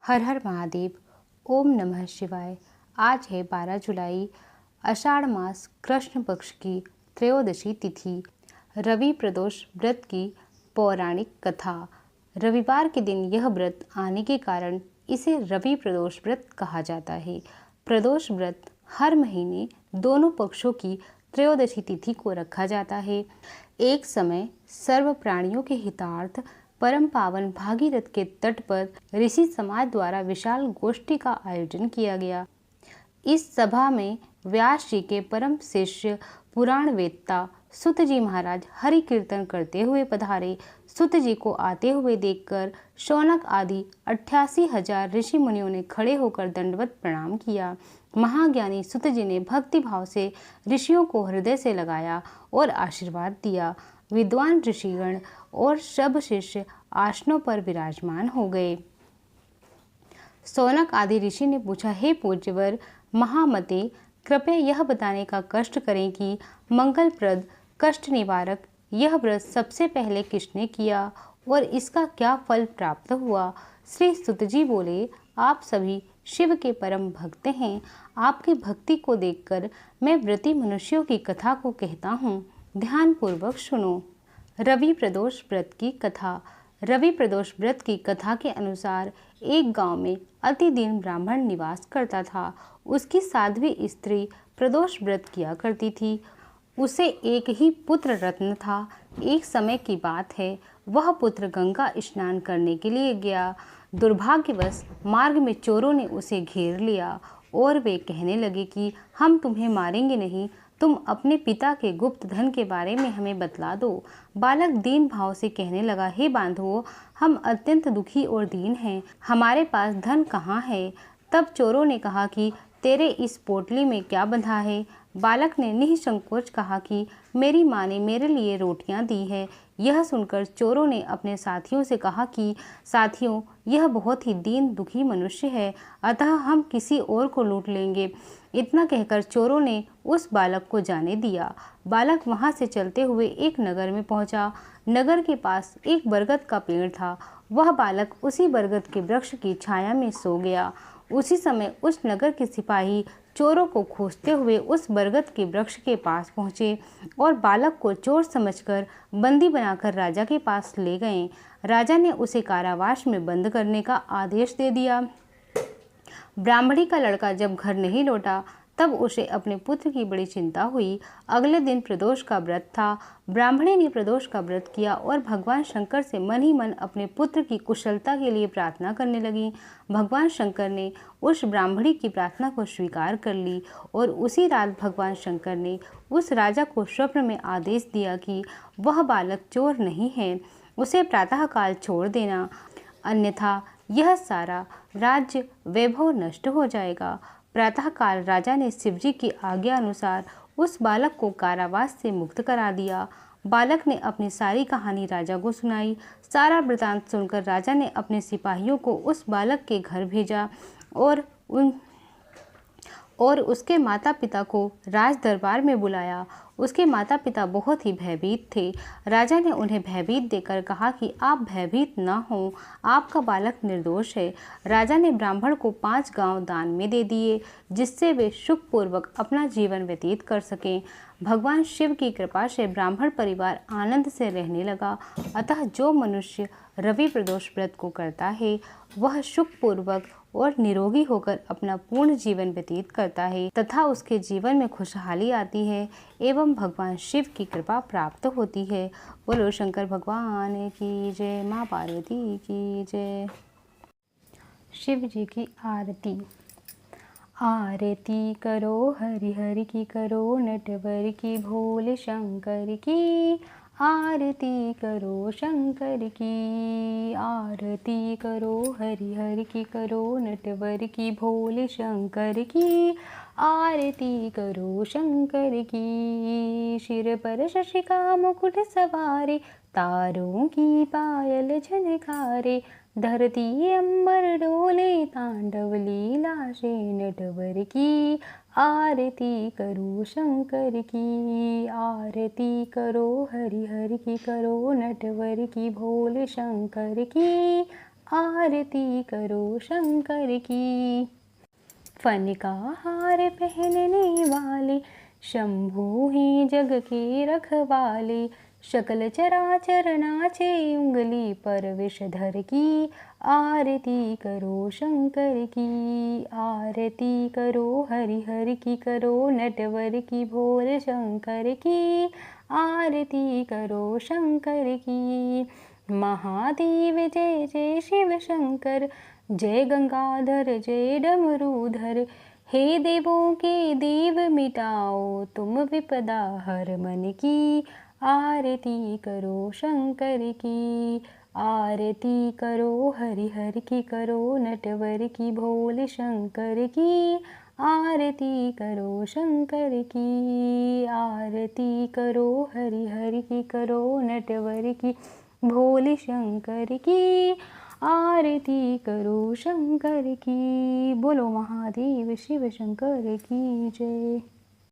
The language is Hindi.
हर हर महादेव। ओम नमः शिवाय। आज है 12 जुलाई, आषाढ़ मास कृष्ण पक्ष की त्रयोदशी तिथि। रवि प्रदोष व्रत की पौराणिक कथा। रविवार के दिन यह व्रत आने के कारण इसे रवि प्रदोष व्रत कहा जाता है। प्रदोष व्रत हर महीने दोनों पक्षों की त्रयोदशी तिथि को रखा जाता है। एक समय सर्व प्राणियों के हितार्थ परम पावन भागीरथ के तट पर ऋषि समाज द्वारा विशाल गोष्ठी का आयोजन किया गया। इस सभा में व्यास जी के परम शिष्य पुराण वेत्ता सुत जी महाराज हरि कीर्तन करते हुए पधारे। सुत जी को आते हुए देखकर शौनक आदि 88,000 ऋषि मुनियों ने खड़े होकर दंडवत प्रणाम किया। महाज्ञानी सुत जी ने भक्ति भाव से ऋषियों को हृदय से लगाया और आशीर्वाद दिया। विद्वान ऋषिगण और सब शिष्य आसनों पर विराजमान हो गए। शौनक आदि ऋषि ने पूछा, हे पूज्यवर महामते, कृपया यह बताने का कष्ट करें कि मंगलप्रद कष्ट निवारक यह व्रत सबसे पहले किसने किया और इसका क्या फल प्राप्त हुआ। श्री सुत जी बोले, आप सभी शिव के परम भक्त हैं। आपकी भक्ति को देखकर मैं व्रती मनुष्यों की कथा को कहता हूँ, ध्यान पूर्वक सुनो। रवि प्रदोष व्रत की कथा। रवि प्रदोष व्रत की कथा के अनुसार एक गांव में अति दीन ब्राह्मण निवास करता था। उसकी साध्वी स्त्री प्रदोष व्रत किया करती थी। उसे एक ही पुत्र रत्न था। एक समय की बात है, वह पुत्र गंगा स्नान करने के लिए गया। दुर्भाग्यवश मार्ग में चोरों ने उसे घेर लिया और वे कहने लगे कि हम तुम्हें मारेंगे नहीं, तुम अपने पिता के गुप्त धन के बारे में हमें बतला दो। बालक दीन भाव से कहने लगा, हे बांधुओं, हम अत्यंत दुखी और दीन हैं, हमारे पास धन कहाँ है। तब चोरों ने कहा कि तेरे इस पोटली में क्या बंधा है। बालक ने निःसंकोच कहा कि मेरी माँ ने मेरे लिए रोटियां दी है। यह सुनकर चोरों ने अपने साथियों से कहा कि साथियों, यह बहुत ही दीन दुखी मनुष्य है, अतः हम किसी और को लूट लेंगे। इतना कहकर चोरों ने उस बालक को जाने दिया। बालक वहां से चलते हुए एक नगर में पहुंचा। नगर के पास एक बरगद का पेड़ था। वह बालक उसी बरगद के वृक्ष की छाया में सो गया। उसी समय उस नगर के सिपाही चोरों को खोजते हुए उस बरगद के वृक्ष के पास पहुंचे और बालक को चोर समझकर बंदी बनाकर राजा के पास ले गए। राजा ने उसे कारावास में बंद करने का आदेश दे दिया। ब्राह्मणी का लड़का जब घर नहीं लौटा तब उसे अपने पुत्र की बड़ी चिंता हुई। अगले दिन प्रदोष का व्रत था। ब्राह्मणी ने प्रदोष का व्रत किया और भगवान शंकर से मन ही मन अपने पुत्र की कुशलता के लिए प्रार्थना करने लगी। भगवान शंकर ने उस ब्राह्मणी की प्रार्थना को स्वीकार कर ली और उसी रात भगवान शंकर ने उस राजा को स्वप्न में आदेश दिया कि वह बालक चोर नहीं है, उसे प्रातःकाल छोड़ देना, अन्यथा यह सारा राज्य वैभव नष्ट हो जाएगा। प्रातःकाल राजा ने शिवजी की आज्ञा अनुसार उस बालक को कारावास से मुक्त करा दिया। बालक ने अपनी सारी कहानी राजा को सुनाई। सारा वृतांत सुनकर राजा ने अपने सिपाहियों को उस बालक के घर भेजा और उसके माता पिता को राज दरबार में बुलाया। उसके माता पिता बहुत ही भयभीत थे। राजा ने उन्हें भयभीत देकर कहा कि आप भयभीत न हों, आपका बालक निर्दोष है। राजा ने ब्राह्मण को 5 गांव दान में दे दिए, जिससे वे सुखपूर्वक अपना जीवन व्यतीत कर सकें। भगवान शिव की कृपा से ब्राह्मण परिवार आनंद से रहने लगा। अतः जो मनुष्य रवि प्रदोष व्रत को करता है वह सुखपूर्वक और निरोगी होकर अपना पूर्ण जीवन व्यतीत करता है तथा उसके जीवन में खुशहाली आती है एवं भगवान शिव की कृपा प्राप्त होती है। बोलो शंकर भगवान की जय, माँ पार्वती की जय। शिव जी की आरती। आरती करो हरि हरि की, करो नटवर की, भोले शंकर की। आरती करो शंकर की, आरती करो हरि हरि की, करो नटवर की, भोले शंकर की। आरती करो शंकर की। सिर पर शशि का मुकुट सवारे, तारों की पायल झनकारे। धरती अंबर डोले, तांडव लीला से नटवर की। आरती करो शंकर की, आरती करो हरि हरि की, करो नटवर की, भोले शंकर की। आरती करो शंकर की। फन का हार पहनने वाले, शंभू ही जग के रखवाले, शकल चराचर नाचे उंगली पर विषधर की। आरती करो शंकर की, आरती करो हरि हर की, करो नटवर की भोल शंकर की। आरती करो शंकर की। महादेव जय जय शिव शंकर, जय गंगाधर जय डमरूधर, हे देवों के देव मिटाओ तुम विपदा हर मन की। आरती करो शंकर की, आरती करो हरि हर की, करो नटवर की भोले शंकर की। आरती करो शंकर की, आरती करो हरि हर की, करो नटवर की भोले शंकर की। आरती करो शंकर की। बोलो महादेव शिव शंकर की जय।